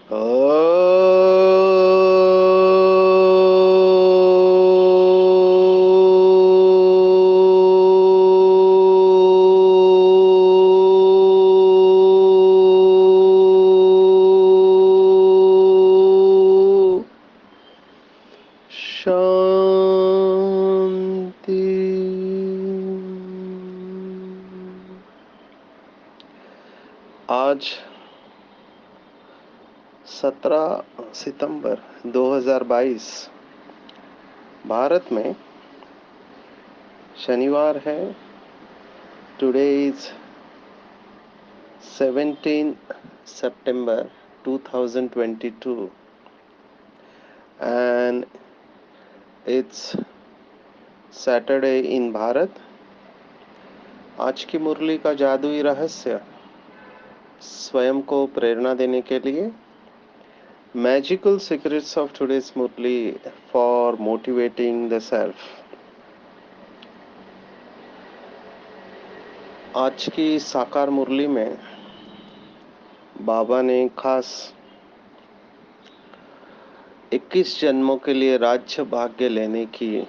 शांति। आज 17 सितंबर 2022 भारत में शनिवार है। Today is 17 September 2022 and it's Saturday in Bharat. आज की मुरली का जादुई रहस्य स्वयं को प्रेरणा देने के लिए magical secrets of today's murli for motivating the self. आज की साकार मुरली में बाबा ने खास 21 जन्मों के लिए राज्य भाग्य लेने की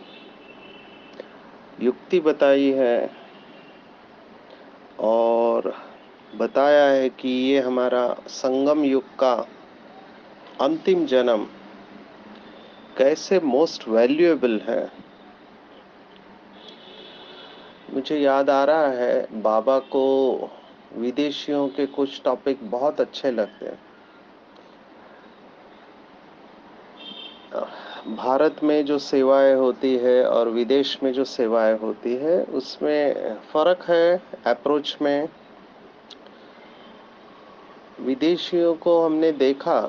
युक्ति बताई है और बताया है कि ये हमारा संगम युग का अंतिम जन्म कैसे मोस्ट वैल्यूएबल है। मुझे याद आ रहा है बाबा को विदेशियों के कुछ टॉपिक बहुत अच्छे लगते हैं। भारत में जो सेवाएं होती है और विदेश में जो सेवाएं होती है उसमें फर्क है अप्रोच में। विदेशियों को हमने देखा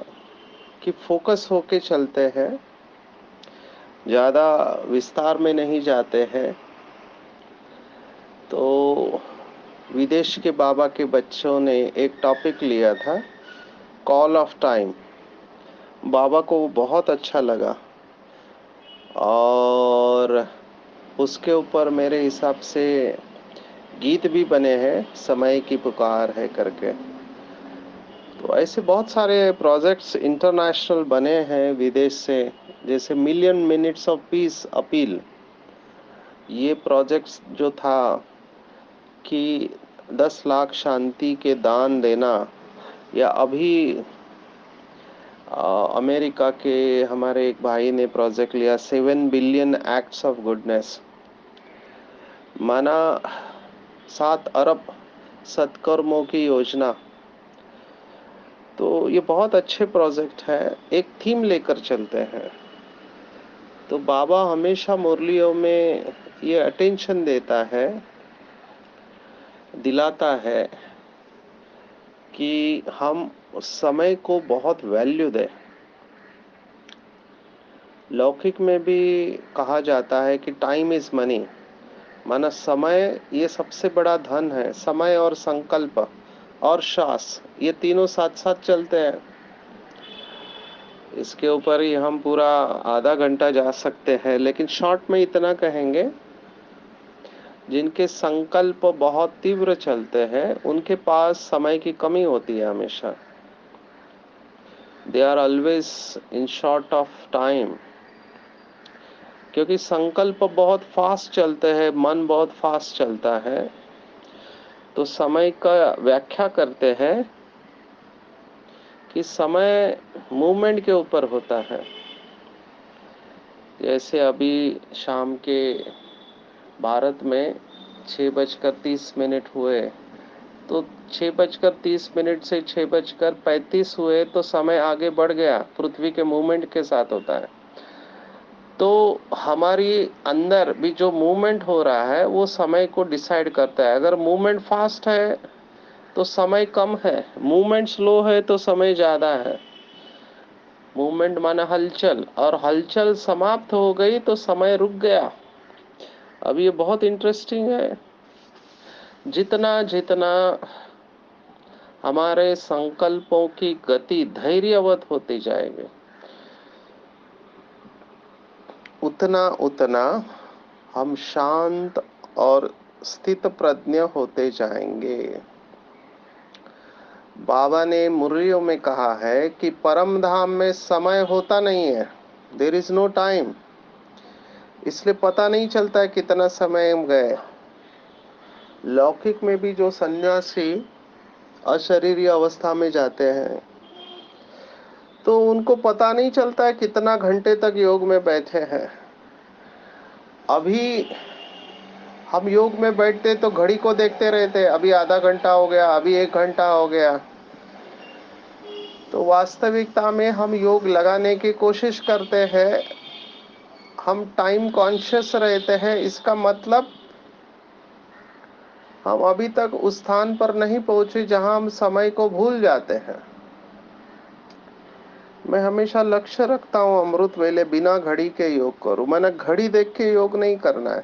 कि फोकस होके चलते हैं, ज़्यादा विस्तार में नहीं जाते हैं। तो विदेश के बाबा के बच्चों ने एक टॉपिक लिया था, कॉल ऑफ टाइम। बाबा को वो बहुत अच्छा लगा और उसके ऊपर मेरे हिसाब से गीत भी बने हैं, समय की पुकार है करके। तो ऐसे बहुत सारे प्रोजेक्ट्स इंटरनेशनल बने हैं विदेश से, जैसे million minutes of peace appeal. ये प्रोजेक्ट्स जो था कि 10 लाख शांति के दान देना, या अभी अमेरिका के हमारे एक भाई ने प्रोजेक्ट लिया 7 बिलियन एक्ट्स ऑफ गुडनेस, माना 7 अरब सत्कर्मों की योजना। तो ये बहुत अच्छे प्रोजेक्ट है, एक थीम लेकर चलते हैं। तो बाबा हमेशा मुरलियों में ये अटेंशन देता है, दिलाता है कि हम समय को बहुत वैल्यू दें। लौकिक में भी कहा जाता है कि टाइम इज मनी, माना समय ये सबसे बड़ा धन है। समय और संकल्प और श्वास, ये तीनों साथ साथ चलते हैं। इसके ऊपर ही हम पूरा आधा घंटा जा सकते हैं, लेकिन शॉर्ट में इतना कहेंगे, जिनके संकल्प बहुत तीव्र चलते हैं उनके पास समय की कमी होती है हमेशा। They are always in short of time, क्योंकि संकल्प बहुत फास्ट चलते हैं, मन बहुत फास्ट चलता है। तो समय का व्याख्या करते हैं कि समय मूवमेंट के ऊपर होता है। जैसे अभी शाम के भारत में 6:30 हुए, तो 6:30 से 6:35 हुए तो समय आगे बढ़ गया, पृथ्वी के मूवमेंट के साथ होता है। तो हमारी अंदर भी जो मूवमेंट हो रहा है वो समय को डिसाइड करता है। अगर मूवमेंट फास्ट है तो समय कम है, मूवमेंट स्लो है तो समय ज़्यादा है। मूवमेंट माना हलचल, और हलचल समाप्त हो गई तो समय रुक गया। अब ये बहुत इंटरेस्टिंग है। जितना जितना हमारे संकल्पों की गति धैर्यवत होती जाएगी, उतना उतना हम शांत और स्थित प्रज्ञ होते जाएंगे। बाबा ने मुरलियों में कहा है कि परम धाम में समय होता नहीं है, देर इज नो टाइम, इसलिए पता नहीं चलता है कितना समय हम गए। लौकिक में भी जो सन्यासी अशरीरी अवस्था में जाते हैं तो उनको पता नहीं चलता है कितना घंटे तक योग में बैठे हैं। अभी हम योग में बैठते तो घड़ी को देखते रहते, अभी आधा घंटा हो गया, अभी 1 घंटा हो गया। तो वास्तविकता में हम योग लगाने की कोशिश करते हैं, हम टाइम कॉन्शियस रहते हैं। इसका मतलब हम अभी तक उस स्थान पर नहीं पहुंचे जहां हम समय को भूल जाते हैं। मैं हमेशा लक्ष्य रखता हूँ अमृत वेले बिना घड़ी के योग करूं। मैंने घड़ी देख के योग नहीं करना है,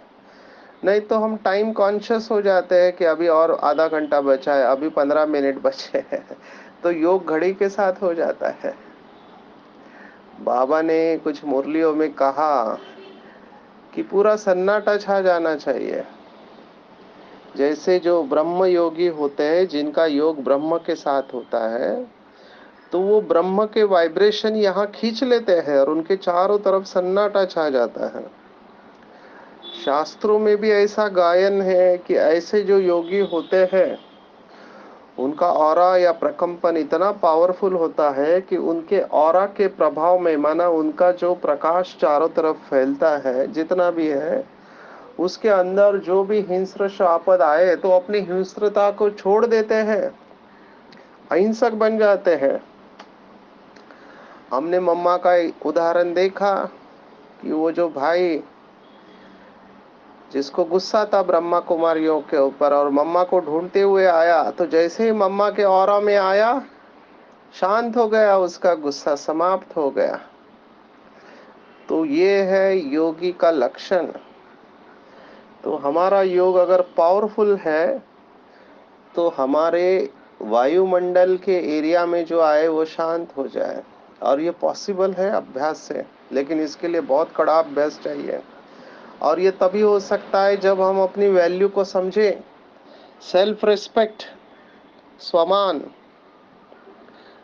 नहीं तो हम टाइम कॉन्शियस हो जाते हैं कि अभी और आधा घंटा बचा है, अभी 15 मिनट बचे हैं तो योग घड़ी के साथ हो जाता है। बाबा ने कुछ मुरलियों में कहा कि पूरा सन्नाटा छा जाना चाहिए। जैसे जो ब्रह्म योगी होते हैं, जिनका योग ब्रह्म के साथ होता है, तो वो ब्रह्म के वाइब्रेशन यहाँ खींच लेते हैं और उनके चारों तरफ सन्नाटा छा जाता है। शास्त्रों में भी ऐसा गायन है कि ऐसे जो योगी होते हैं उनका ऑरा या प्रकंपन इतना पावरफुल होता है कि उनके ऑरा के प्रभाव में, माना उनका जो प्रकाश चारों तरफ फैलता है जितना भी है, उसके अंदर जो भी हिंस्र आपद आए तो अपनी हिंस्रता को छोड़ देते हैं, अहिंसक बन जाते हैं। हमने मम्मा का उदाहरण देखा कि वो जो भाई जिसको गुस्सा था ब्रह्मा कुमारियों के ऊपर और मम्मा को ढूंढते हुए आया, तो जैसे ही मम्मा के ऑरा में आया शांत हो गया, उसका गुस्सा समाप्त हो गया। तो ये है योगी का लक्षण। तो हमारा योग अगर पावरफुल है तो हमारे वायुमंडल के एरिया में जो आए वो शांत हो जाए, और ये पॉसिबल है अभ्यास से, लेकिन इसके लिए बहुत कड़ा अभ्यास चाहिए। और ये तभी हो सकता है जब हम अपनी वैल्यू को समझे। सेल्फ रिस्पेक्ट, स्वमान,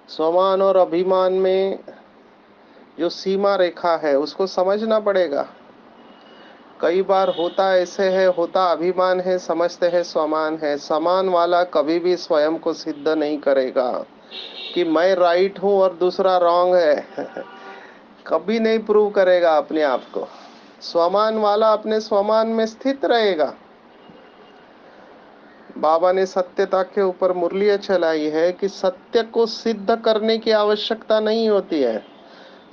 स्वमान और अभिमान में जो सीमा रेखा है उसको समझना पड़ेगा। कई बार होता ऐसे है, होता अभिमान है, समझते हैं स्वमान है। समान वाला कभी भी स्वयं को सिद्ध नहीं करेगा कि मैं राइट हूं और दूसरा रॉन्ग है कभी नहीं प्रूव करेगा अपने आप को। स्वमान वाला अपने स्वमान में स्थित रहेगा। बाबा ने सत्यता के ऊपर मुरलियां चलाई है कि सत्य को सिद्ध करने की आवश्यकता नहीं होती है,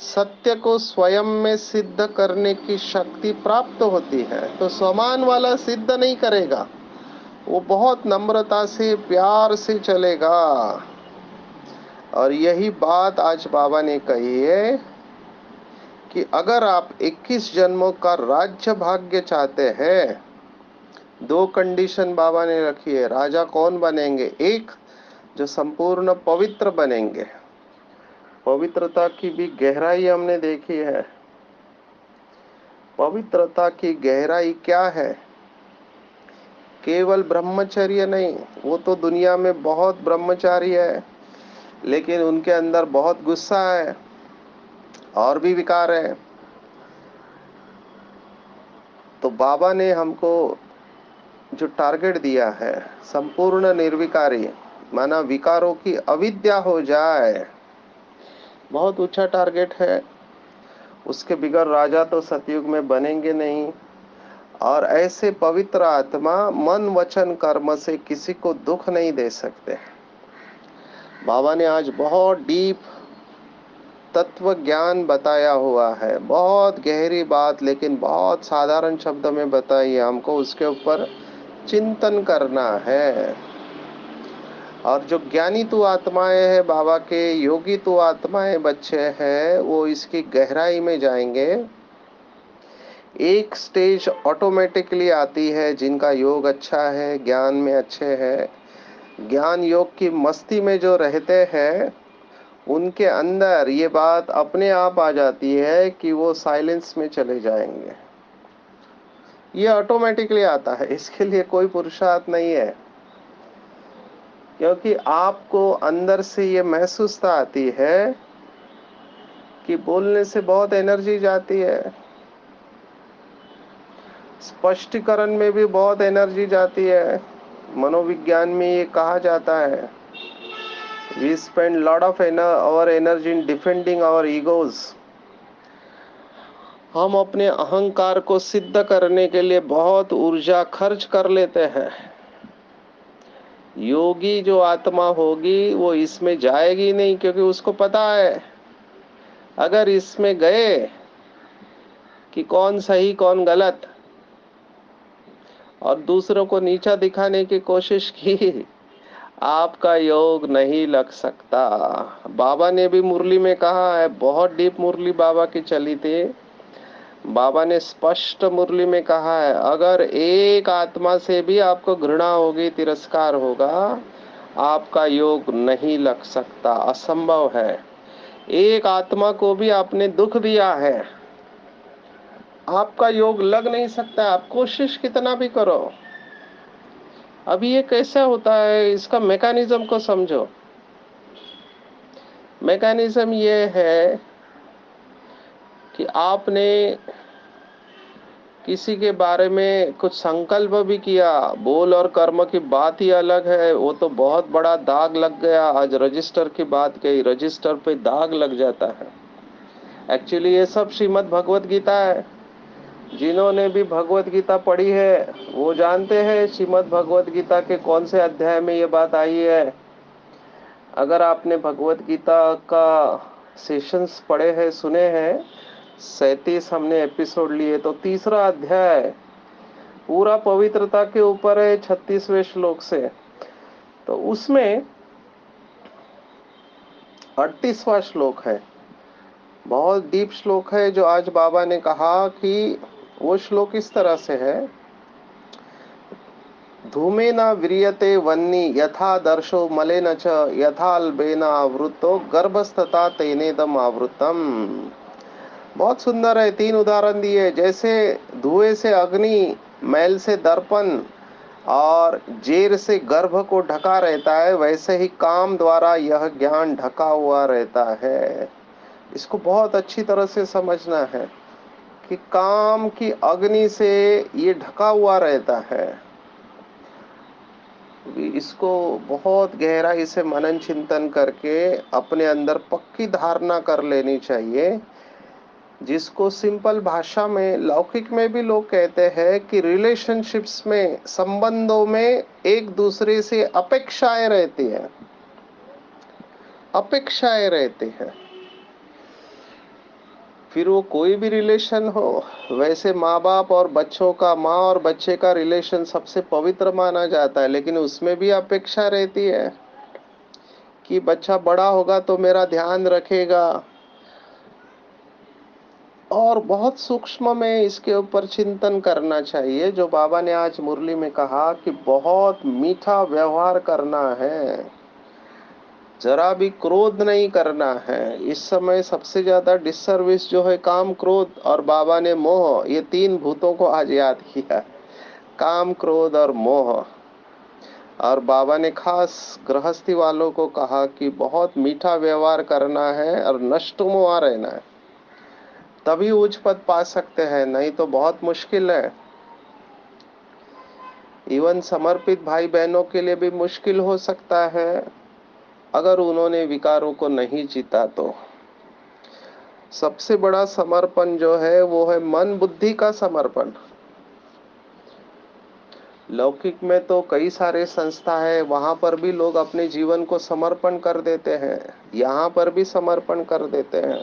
सत्य को स्वयं में सिद्ध करने की शक्ति प्राप्त होती है। तो स्वमान वाला सिद्ध नहीं करेगा, वो बहुत नम्रता से प्यार से चलेगा। और यही बात आज बाबा ने कही है कि अगर आप 21 जन्मों का राज्य भाग्य चाहते हैं, 2 कंडीशन बाबा ने रखी है। राजा कौन बनेंगे? एक, जो संपूर्ण पवित्र बनेंगे। पवित्रता की भी गहराई हमने देखी है। पवित्रता की गहराई क्या है? केवल ब्रह्मचर्य नहीं, वो तो दुनिया में बहुत ब्रह्मचारी है लेकिन उनके अंदर बहुत गुस्सा है और भी विकार है। तो बाबा ने हमको जो टारगेट दिया है, संपूर्ण निर्विकारी, माना विकारों की अविद्या हो जाए, बहुत ऊंचा टारगेट है। उसके बिगड़ राजा तो सतयुग में बनेंगे नहीं। और ऐसे पवित्र आत्मा मन वचन कर्म से किसी को दुख नहीं दे सकते। बाबा ने आज बहुत डीप तत्व ज्ञान बताया हुआ है, बहुत गहरी बात, लेकिन बहुत साधारण शब्द में बताई है। हमको उसके ऊपर चिंतन करना है। और जो ज्ञानी तु आत्माएं हैं बाबा के, योगी तु आत्माएं बच्चे हैं, वो इसकी गहराई में जाएंगे। एक स्टेज ऑटोमेटिकली आती है जिनका योग अच्छा है, ज्ञान में अच्छे हैं, ज्ञान योग की मस्ती में जो रहते हैं, उनके अंदर ये बात अपने आप आ जाती है कि वो साइलेंस में चले जाएंगे। ये ऑटोमेटिकली आता है, इसके लिए कोई पुरुषार्थ नहीं है। क्योंकि आपको अंदर से ये महसूसता आती है कि बोलने से बहुत एनर्जी जाती है, स्पष्टीकरण में भी बहुत एनर्जी जाती है। मनोविज्ञान में ये कहा जाता है, we spend lot of our energy in defending our egos. हम अपने अहंकार को सिद्ध करने के लिए बहुत ऊर्जा खर्च कर लेते हैं। योगी जो आत्मा होगी वो इसमें जाएगी नहीं, क्योंकि उसको पता है अगर इसमें गए कि कौन सही कौन गलत और दूसरों को नीचा दिखाने की कोशिश की, आपका योग नहीं लग सकता। बाबा ने भी मुरली में कहा है, बहुत डीप मुरली बाबा की चली थी। बाबा ने स्पष्ट मुरली में कहा है, अगर एक आत्मा से भी आपको घृणा होगी, तिरस्कार होगा, आपका योग नहीं लग सकता, असंभव है। एक आत्मा को भी आपने दुख दिया है, आपका योग लग नहीं सकता, आप कोशिश कितना भी करो। अभी ये कैसा होता है, इसका मैकेनिज्म को समझो। मैकेनिज्म ये है कि आपने किसी के बारे में कुछ संकल्प भी किया, बोल और कर्म की बात ही अलग है, वो तो बहुत बड़ा दाग लग गया। आज रजिस्टर की बात कही, रजिस्टर पे दाग लग जाता है। एक्चुअली ये सब श्रीमद् भगवत गीता है। जिन्होंने भी भगवत गीता पढ़ी है वो जानते हैं श्रीमद् भगवत गीता के कौन से अध्याय में ये बात आई है। अगर आपने भगवत गीता का सेशंस पढ़े हैं, सुने हैं, 37 हमने एपिसोड लिए, तो तीसरा अध्याय पूरा पवित्रता के ऊपर है, 36वें श्लोक से। तो उसमें 38वां श्लोक है, बहुत डीप श्लोक है, जो आज बाबा ने कहा कि वो श्लोक इस तरह से है, धूमेन व्रियते वन्नी यथा दर्शो मलेन च यथाल्बेन आवृतो गर्भस्तथा तेनेदम आवृतम। बहुत सुंदर है, 3 उदाहरण दिए। जैसे धुएं से अग्नि, मैल से दर्पण और जेर से गर्भ को ढका रहता है, वैसे ही काम द्वारा यह ज्ञान ढका हुआ रहता है। इसको बहुत अच्छी तरह से समझना है कि काम की अग्नि से ये ढका हुआ रहता है। इसको बहुत गहराई से मनन चिंतन करके अपने अंदर पक्की धारणा कर लेनी चाहिए, जिसको सिंपल भाषा में लौकिक में भी लोग कहते हैं कि रिलेशनशिप्स में, संबंधों में एक दूसरे से अपेक्षाएं रहती हैं, अपेक्षाएं रहती हैं। फिर वो कोई भी रिलेशन हो, वैसे माँ बाप और बच्चों का, माँ और बच्चे का रिलेशन सबसे पवित्र माना जाता है, लेकिन उसमें भी अपेक्षा रहती है कि बच्चा बड़ा होगा तो मेरा ध्यान रखेगा। और बहुत सूक्ष्म में इसके ऊपर चिंतन करना चाहिए, जो बाबा ने आज मुरली में कहा कि बहुत मीठा व्यवहार करना है, जरा भी क्रोध नहीं करना है। इस समय सबसे ज्यादा डिससर्विस जो है काम, क्रोध और बाबा ने मोह, ये 3 भूतों को आज याद किया, काम, क्रोध और मोह। और बाबा ने खास गृहस्थी वालों को कहा कि बहुत मीठा व्यवहार करना है और नष्टमुआ रहना है, तभी उच्च पद पा सकते हैं, नहीं तो बहुत मुश्किल है। इवन समर्पित भाई बहनों के लिए भी मुश्किल हो सकता है अगर उन्होंने विकारों को नहीं जीता तो। सबसे बड़ा समर्पण जो है वो है मन बुद्धि का समर्पण। लौकिक में तो कई सारे संस्था है, वहां पर भी लोग अपने जीवन को समर्पण कर देते हैं, यहाँ पर भी समर्पण कर देते हैं,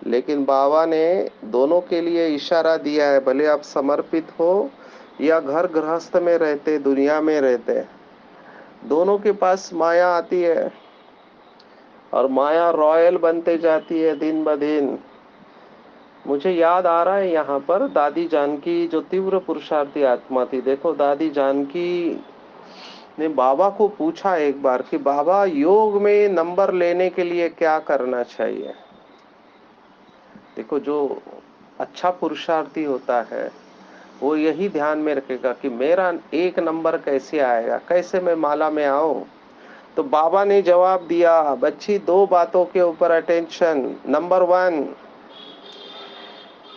लेकिन बाबा ने दोनों के लिए इशारा दिया है। भले आप समर्पित हो या घर गृहस्थ में रहते, दुनिया में रहते, दोनों के पास माया आती है और माया रॉयल बनते जाती है दिन ब दिन। मुझे याद आ रहा है यहाँ पर दादी जानकी जो तीव्र पुरुषार्थी आत्मा थी। देखो, दादी जानकी ने बाबा को पूछा एक बार कि बाबा, योग में नंबर लेने के लिए क्या करना चाहिए। देखो, जो अच्छा पुरुषार्थी होता है वो यही ध्यान में रखेगा कि मेरा 1 नंबर कैसे आएगा, कैसे मैं माला में आऊं, तो बाबा ने जवाब दिया, बच्ची 2 बातों के ऊपर अटेंशन। नंबर 1,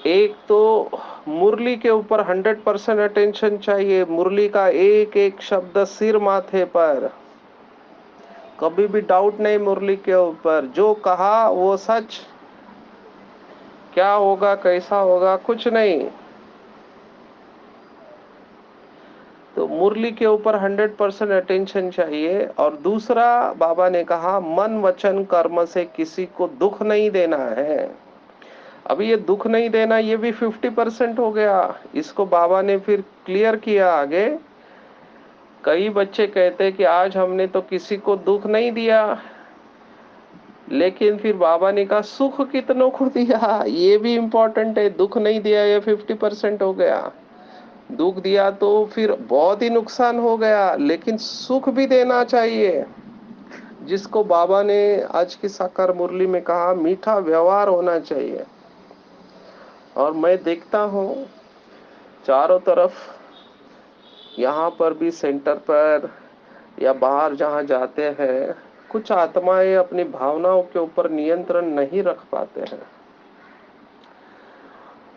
एक तो मुरली के ऊपर 100% अटेंशन चाहिए। मुरली का एक एक शब्द सिर माथे पर, कभी भी डाउट नहीं मुरली के ऊपर। जो कहा वो सच, क्या होगा कैसा होगा कुछ नहीं। तो मुरली के ऊपर 100% अटेंशन चाहिए। और दूसरा, बाबा ने कहा मन वचन कर्म से किसी को दुख नहीं देना है। अभी ये दुख नहीं देना, ये भी 50% हो गया। इसको बाबा ने फिर क्लियर किया आगे। कई बच्चे कहते कि आज हमने तो किसी को दुख नहीं दिया, लेकिन फिर बाबा ने कहा सुख कितनों को दिया, ये भी इम्पोर्टेंट है। दुख नहीं दिया, ये 50% हो गया। दुख दिया तो फिर बहुत ही नुकसान हो गया, लेकिन सुख भी देना चाहिए, जिसको बाबा ने आज की साकार मुरली में कहा मीठा व्यवहार होना चाहिए। और मैं देखता हूँ चारों तरफ, यहाँ पर भी सेंटर पर या बाहर जहाँ जाते हैं, कुछ आत्माएं अपनी भावनाओं के ऊपर नियंत्रण नहीं रख पाते हैं।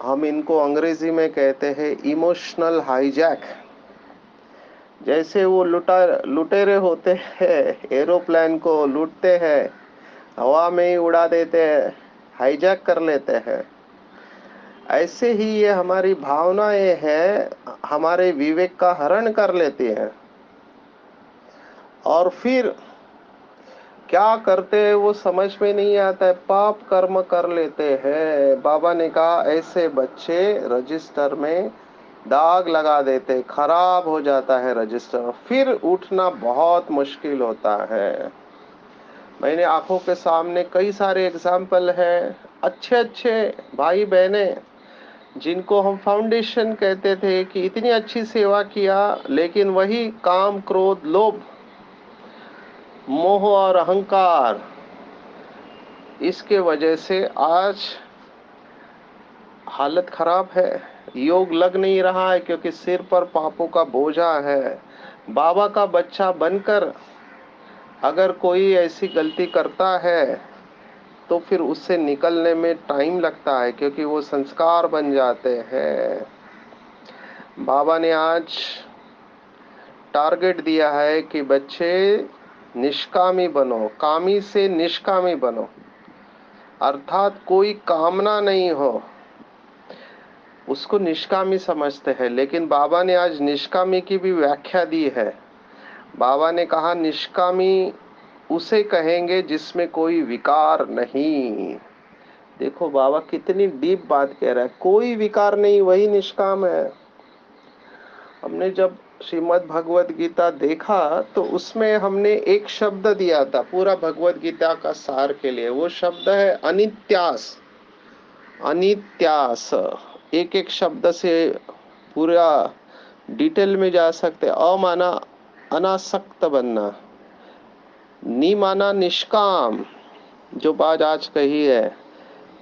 हम इनको अंग्रेजी में कहते हैं इमोशनल हाईजैक। जैसे वो लुटेरे होते हैं, एरोप्लेन को लूटते हैं, हवा में ही उड़ा देते हैं, हाईजैक कर लेते हैं। ऐसे ही ये हमारी भावनाएं हैं, हमारे विवेक का हरण कर लेती हैं। और फिर क्या करते हैं वो समझ में नहीं आता है, पाप कर्म कर लेते हैं। बाबा ने कहा ऐसे बच्चे रजिस्टर में दाग लगा देते, खराब हो जाता है रजिस्टर, फिर उठना बहुत मुश्किल होता है। मैंने आंखों के सामने कई सारे एग्जाम्पल हैं, अच्छे अच्छे भाई बहने जिनको हम फाउंडेशन कहते थे कि इतनी अच्छी सेवा किया, लेकिन वही काम क्रोध लोभ मोह और अहंकार, इसके वजह से आज हालत खराब है। योग लग नहीं रहा है क्योंकि सिर पर पापों का बोझा है। बाबा का बच्चा बनकर अगर कोई ऐसी गलती करता है तो फिर उससे निकलने में टाइम लगता है, क्योंकि वो संस्कार बन जाते हैं। बाबा ने आज टारगेट दिया है कि बच्चे निष्कामी बनो, कामी से निष्कामी बनो, अर्थात कोई कामना नहीं हो, उसको निष्कामी समझते हैं। लेकिन बाबा ने आज निष्कामी की भी व्याख्या दी है। बाबा ने कहा निष्कामी उसे कहेंगे जिसमें कोई विकार नहीं। देखो बाबा कितनी डीप बात कह रहा है, कोई विकार नहीं वही निष्काम है। हमने जब श्रीमद् भगवत गीता देखा तो उसमें हमने एक शब्द दिया था पूरा भगवत गीता का सार के लिए, वो शब्द है अनित्यास। अनित्यास, एक एक शब्द से पूरा डिटेल में जा सकते। अ माना अनासक्त बनना, नि माना निष्काम, जो बात आज कही है,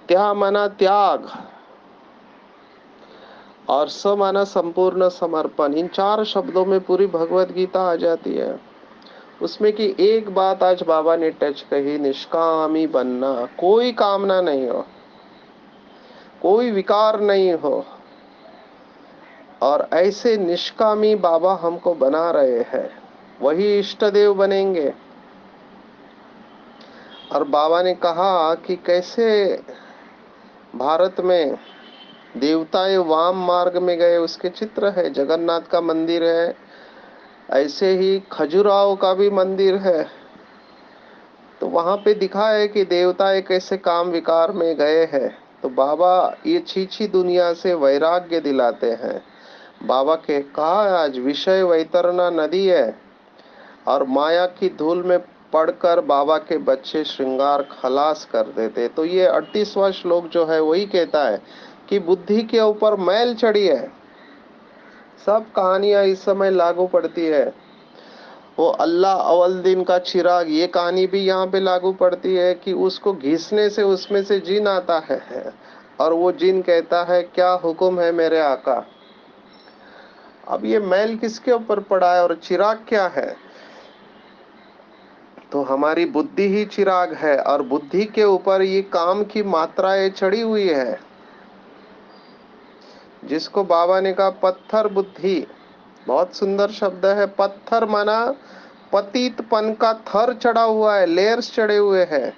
त्या माना त्याग, और स माना संपूर्ण समर्पण। इन 4 शब्दों में पूरी भगवत गीता आ जाती है। उसमें की एक बात आज बाबा ने टच कही, निष्कामी बनना, कोई कामना नहीं हो, कोई विकार नहीं हो। और ऐसे निष्कामी बाबा हमको बना रहे हैं, वही इष्ट देव बनेंगे। और बाबा ने कहा कि कैसे भारत में देवताएं वाम मार्ग में गए, उसके चित्र है। जगन्नाथ का मंदिर है, ऐसे ही खजुराहो का भी मंदिर है। तो वहां पे दिखा है कि देवता कैसे काम विकार में गए हैं। तो बाबा ये छीछी दुनिया से वैराग्य दिलाते हैं। बाबा के कहा आज विषय वैतरना नदी है, और माया की धूल में पढ़कर बाबा के बच्चे श्रृंगार खलास कर देते। तो ये 38वां श्लोक जो है वही कहता है कि बुद्धि के ऊपर मैल चढ़ी है। सब कहानियां इस समय लागू पड़ती है। वो अल्लाह अव्वल दिन का चिराग, ये कहानी भी यहाँ पे लागू पड़ती है कि उसको घिसने से उसमें से जिन आता है, और वो जिन कहता है क्या हुक्म है मेरे आका। अब ये मैल किसके ऊपर पड़ा है और चिराग क्या है? तो हमारी बुद्धि ही चिराग है और बुद्धि के ऊपर ये काम की मात्राएं चढ़ी हुई है, जिसको बाबा ने कहा पत्थर बुद्धि। बहुत सुंदर शब्द है। पत्थर माना पतितपन का थर चढ़ा हुआ है, लेयर्स चढ़े हुए हैं।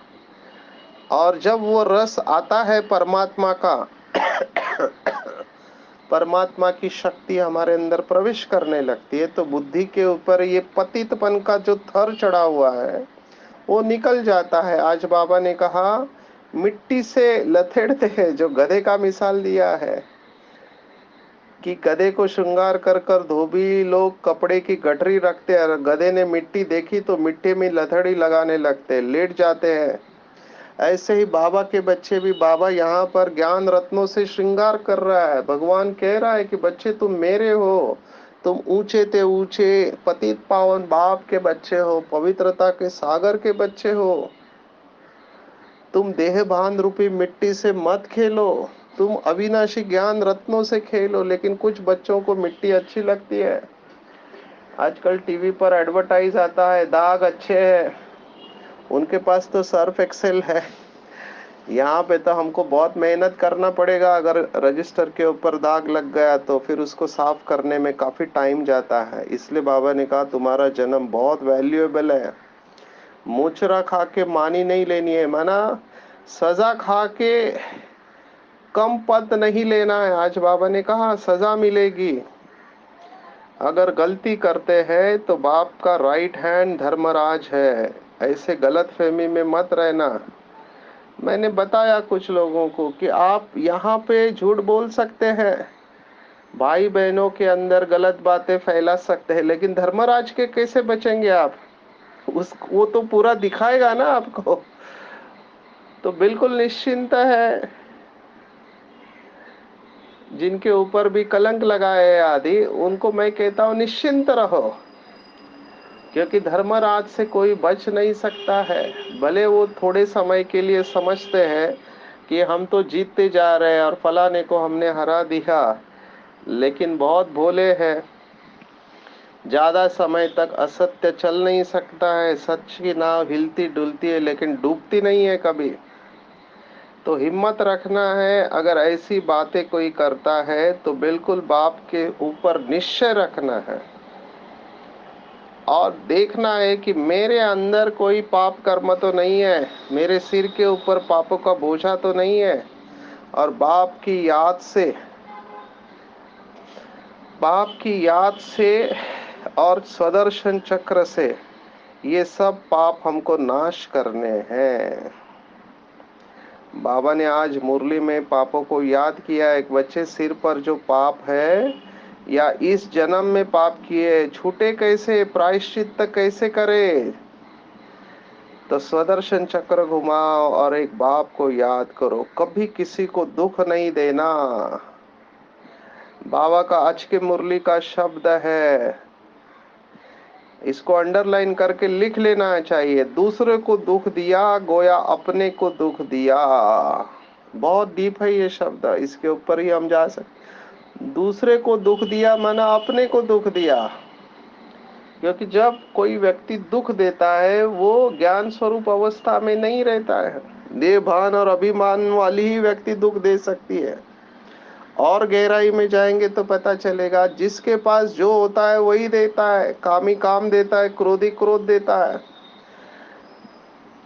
और जब वो रस आता है परमात्मा का, परमात्मा की शक्ति हमारे अंदर प्रवेश करने लगती है, तो बुद्धि के ऊपर ये पतितपन का जो थर चढ़ा हुआ है वो निकल जाता है। आज बाबा ने कहा मिट्टी से लथेड़ते हैं, जो गधे का मिसाल दिया है कि गधे को श्रृंगार कर कर धोबी लोग कपड़े की गठरी रखते हैं, गधे ने मिट्टी देखी तो मिट्टी में लथड़ी लगाने लगते, लेट जाते हैं। ऐसे ही बाबा के बच्चे भी, बाबा यहाँ पर ज्ञान रत्नों से श्रृंगार कर रहा है। भगवान कह रहा है कि बच्चे तुम मेरे हो, तुम ऊंचे ते ऊंचे पतित पावन बाप के बच्चे हो, पवित्रता के सागर के बच्चे हो। तुम देह भान रूपी मिट्टी से मत खेलो, तुम अविनाशी ज्ञान रत्नों से खेलो। लेकिन कुछ बच्चों को मिट्टी अच्छी लगती है। आजकल टीवी पर एडवर्टाइज आता है, दाग अच्छे हैं, उनके पास तो सर्फ एक्सेल है। यहाँ पे तो हमको बहुत मेहनत करना पड़ेगा। अगर रजिस्टर के ऊपर दाग लग गया तो फिर उसको साफ करने में काफी टाइम जाता है। इसलिए बाबा ने कहा तुम्हारा जन्म बहुत वैल्यूएबल है। मुचरा खा के मानी नहीं लेनी है, माना सजा खा के कम पद नहीं लेना है। आज बाबा ने कहा सजा मिलेगी। अगर गलती करते हैं तो बाप का राइट हैंड धर्मराज है, ऐसे गलत फहमी में मत रहना। मैंने बताया कुछ लोगों को कि आप यहाँ पे झूठ बोल सकते हैं, भाई बहनों के अंदर गलत बातें फैला सकते हैं, लेकिन धर्मराज के कैसे बचेंगे आप? वो तो पूरा दिखाएगा ना आपको। तो बिल्कुल निश्चिंत है। जिनके ऊपर भी कलंक लगाए आदि, उनको मैं कहता हूँ निश्चिंत रहो, क्योंकि धर्मराज से कोई बच नहीं सकता है। भले वो थोड़े समय के लिए समझते हैं कि हम तो जीतते जा रहे हैं और फलाने को हमने हरा दिया, लेकिन बहुत भोले हैं। ज्यादा समय तक असत्य चल नहीं सकता है। सच की नाव हिलती डुलती है लेकिन डूबती नहीं है कभी। तो हिम्मत रखना है। अगर ऐसी बातें कोई करता है तो बिल्कुल बाप के ऊपर निश्चय रखना है और देखना है कि मेरे अंदर कोई पाप कर्म तो नहीं है, मेरे सिर के ऊपर पापों का बोझा तो नहीं है। और बाप की याद से और स्वदर्शन चक्र से ये सब पाप हमको नाश करने हैं। बाबा ने आज मुरली में पापों को याद किया। एक बच्चे सिर पर जो पाप है या इस जन्म में पाप किए, छूटे कैसे, प्रायश्चित कैसे करे? तो स्वदर्शन चक्र घुमाओ और एक बाप को याद करो, कभी किसी को दुख नहीं देना। बाबा का आज के मुरली का शब्द है, इसको अंडरलाइन करके लिख लेना चाहिए। दूसरे को दुख दिया गोया अपने को दुख दिया। बहुत डीप है ये शब्द, इसके ऊपर ही हम जा सकते। दूसरे को दुख दिया माना अपने को दुख दिया, क्योंकि जब कोई व्यक्ति दुख देता है वो ज्ञान स्वरूप अवस्था में नहीं रहता है। देह भान और अभिमान वाली ही व्यक्ति दुख दे सकती है। और गहराई में जाएंगे तो पता चलेगा जिसके पास जो होता है वही देता है। कामी काम देता है, क्रोधी क्रोध देता है।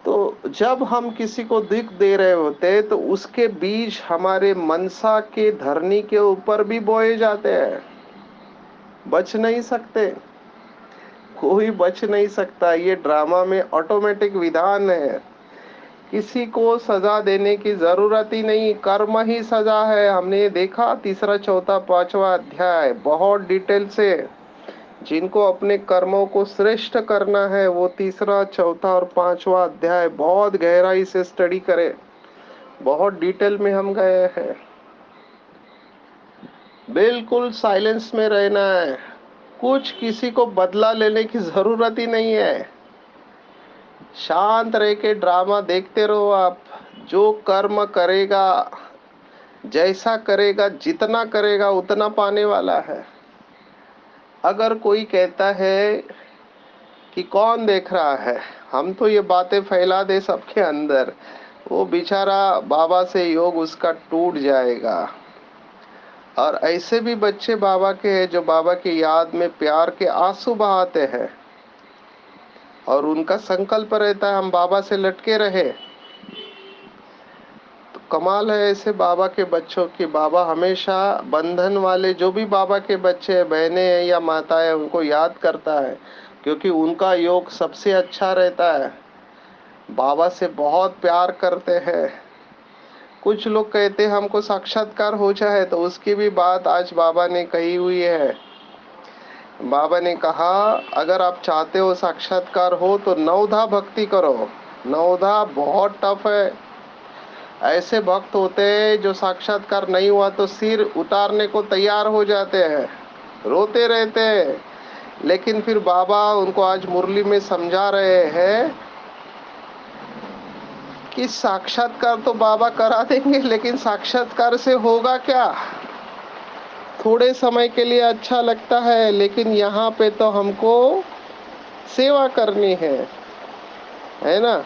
तो जब हम किसी को दुख दे रहे होते हैं तो उसके बीज हमारे मनसा के धरनी के ऊपर भी बोए जाते हैं। बच नहीं सकते, कोई बच नहीं सकता। ये ड्रामा में ऑटोमेटिक विधान है। किसी को सजा देने की जरूरत ही नहीं, कर्म ही सजा है। हमने देखा तीसरा चौथा पांचवा अध्याय बहुत डिटेल से। जिनको अपने कर्मों को श्रेष्ठ करना है वो तीसरा चौथा और पांचवा अध्याय बहुत गहराई से स्टडी करें। बहुत डिटेल में हम गए हैं। बिल्कुल साइलेंस में रहना है, कुछ किसी को बदला लेने की जरूरत ही नहीं है। शांत रह के ड्रामा देखते रहो आप। जो कर्म करेगा, जैसा करेगा, जितना करेगा उतना पाने वाला है। अगर कोई कहता है कि कौन देख रहा है, हम तो ये बातें फैला दे सबके अंदर, वो बेचारा बाबा से योग उसका टूट जाएगा। और ऐसे भी बच्चे बाबा के हैं जो बाबा की याद में प्यार के आंसू बहाते हैं, और उनका संकल्प रहता है हम बाबा से लटके रहे। तो कमाल है ऐसे बाबा के बच्चों की। बाबा हमेशा बंधन वाले जो भी बाबा के बच्चे हैं, बहनें हैं या माताएं हैं, उनको याद करता है, क्योंकि उनका योग सबसे अच्छा रहता है। बाबा से बहुत प्यार करते हैं। कुछ लोग कहते हैं हमको साक्षात्कार हो जाए, तो उसकी भी बात आज बाबा ने कही हुई है। बाबा ने कहा अगर आप चाहते हो साक्षात्कार हो तो नवधा भक्ति करो। नवधा बहुत टफ है। ऐसे भक्त होते हैं जो साक्षात्कार नहीं हुआ तो सिर उतारने को तैयार हो जाते हैं, रोते रहते हैं। लेकिन फिर बाबा उनको आज मुरली में समझा रहे हैं कि साक्षात्कार तो बाबा करा देंगे, लेकिन साक्षात्कार से होगा क्या? थोड़े समय के लिए अच्छा लगता है, लेकिन यहाँ पे तो हमको सेवा करनी है ना।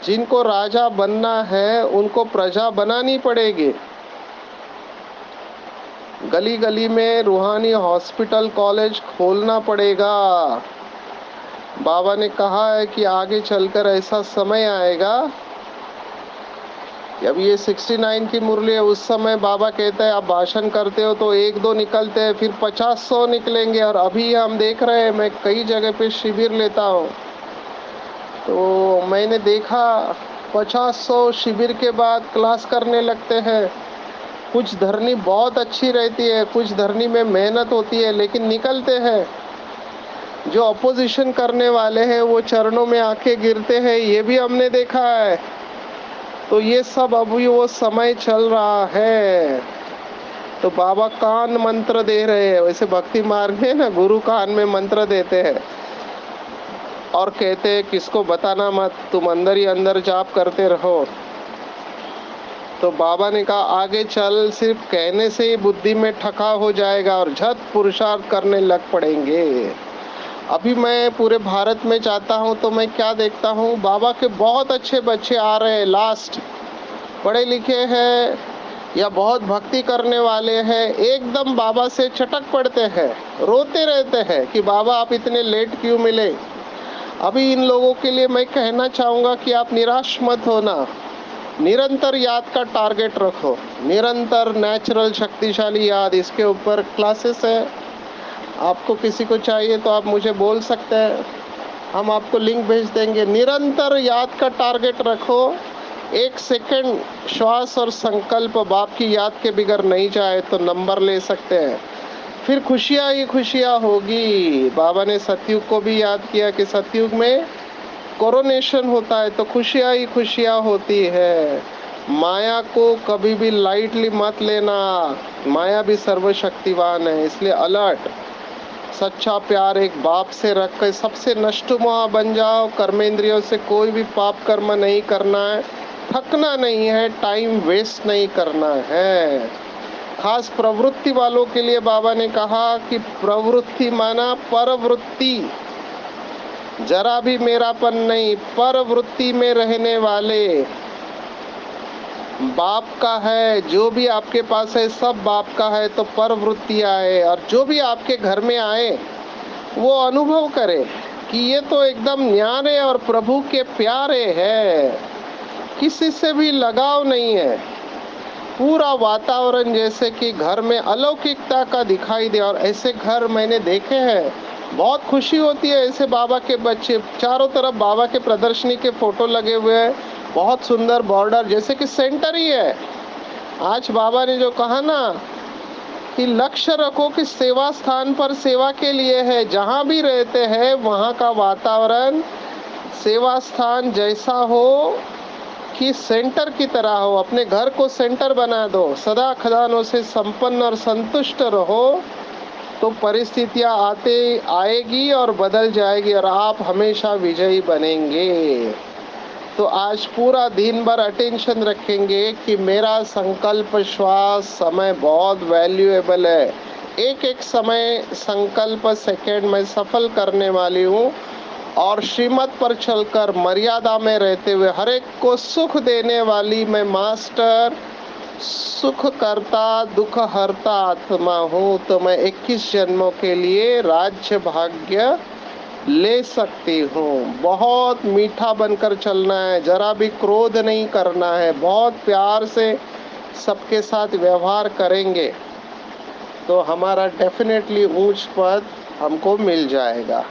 जिनको राजा बनना है उनको प्रजा बनानी पड़ेगी। गली गली में रूहानी हॉस्पिटल कॉलेज खोलना पड़ेगा। बाबा ने कहा है कि आगे चलकर ऐसा समय आएगा कि अब ये 69 की मुरली है, उस समय बाबा कहता है आप भाषण करते हो तो 1-2 निकलते हैं, फिर 50-100 निकलेंगे। और अभी हम देख रहे हैं, मैं कई जगह पे शिविर लेता हूँ तो मैंने देखा 50-100 शिविर के बाद क्लास करने लगते हैं। कुछ धरनी बहुत अच्छी रहती है, कुछ धरनी में मेहनत होती है, लेकिन निकलते हैं। जो अपोजिशन करने वाले हैं वो चरणों में आके गिरते हैं, ये भी हमने देखा है। तो ये सब अभी वो समय चल रहा है। तो बाबा कान मंत्र दे रहे हैं, वैसे भक्ति मार्ग में ना गुरु कान में मंत्र देते हैं और कहते हैं किसको बताना मत, तुम अंदर ही अंदर जाप करते रहो। तो बाबा ने कहा आगे चल सिर्फ कहने से ही बुद्धि में ठका हो जाएगा और झट पुरुषार्थ करने लग पड़ेंगे। अभी मैं पूरे भारत में जाता हूँ तो मैं क्या देखता हूँ, बाबा के बहुत अच्छे बच्चे आ रहे हैं, लास्ट पढ़े लिखे हैं या बहुत भक्ति करने वाले हैं, एकदम बाबा से चटक पड़ते हैं, रोते रहते हैं कि बाबा आप इतने लेट क्यों मिले। अभी इन लोगों के लिए मैं कहना चाहूँगा कि आप निराश मत होना, निरंतर याद का टारगेट रखो। निरंतर नेचुरल शक्तिशाली याद, इसके ऊपर क्लासेस है। आपको किसी को चाहिए तो आप मुझे बोल सकते हैं, हम आपको लिंक भेज देंगे। निरंतर याद का टारगेट रखो। 1 सेकंड श्वास और संकल्प बाप की याद के बिगड़ नहीं जाए तो नंबर ले सकते हैं, फिर खुशियाँ ही खुशियाँ होगी। बाबा ने सतयुग को भी याद किया कि सतयुग में कोरोनेशन होता है तो खुशियाँ ही खुशियाँ होती है। माया को कभी भी लाइटली मत लेना, माया भी सर्वशक्तिवान है, इसलिए अलर्ट। सच्चा प्यार एक बाप से रख कर सबसे नष्टुमा बन जाओ। कर्मेंद्रियों से कोई भी पाप कर्म नहीं करना है, थकना नहीं है, टाइम वेस्ट नहीं करना है। खास प्रवृत्ति वालों के लिए बाबा ने कहा कि प्रवृत्ति माना परवृत्ति, जरा भी मेरापन नहीं, परवृत्ति में रहने वाले। बाप का है, जो भी आपके पास है सब बाप का है, तो परवृत्तियाँ है। और जो भी आपके घर में आए वो अनुभव करे कि ये तो एकदम न्यारे और प्रभु के प्यारे है, किसी से भी लगाव नहीं है। पूरा वातावरण जैसे कि घर में अलौकिकता का दिखाई दे। और ऐसे घर मैंने देखे हैं, बहुत खुशी होती है। ऐसे बाबा के बच्चे, चारों तरफ बाबा के प्रदर्शनी के फोटो लगे हुए हैं, बहुत सुंदर बॉर्डर, जैसे कि सेंटर ही है। आज बाबा ने जो कहा ना कि लक्ष्य रखो कि सेवा स्थान पर सेवा के लिए है, जहाँ भी रहते हैं वहाँ का वातावरण सेवा स्थान जैसा हो कि सेंटर की तरह हो। अपने घर को सेंटर बना दो, सदा खजानों से संपन्न और संतुष्ट रहो, तो परिस्थितियाँ आते आएगी और बदल जाएगी और आप हमेशा विजयी बनेंगे। तो आज पूरा दिन भर अटेंशन रखेंगे कि मेरा संकल्प श्वास समय बहुत वैल्यूएबल है। एक एक समय संकल्प सेकंड में सफल करने वाली हूँ। और श्रीमत पर चलकर मर्यादा में रहते हुए हर एक को सुख देने वाली मैं मास्टर सुख करता दुख हरता आत्मा हूँ, तो मैं 21 जन्मों के लिए राज्य भाग्य ले सकती हूँ। बहुत मीठा बनकर चलना है, जरा भी क्रोध नहीं करना है, बहुत प्यार से सबके साथ व्यवहार करेंगे तो हमारा डेफिनेटली ऊंच पद हमको मिल जाएगा।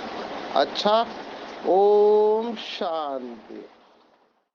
अच्छा, ओम शांति।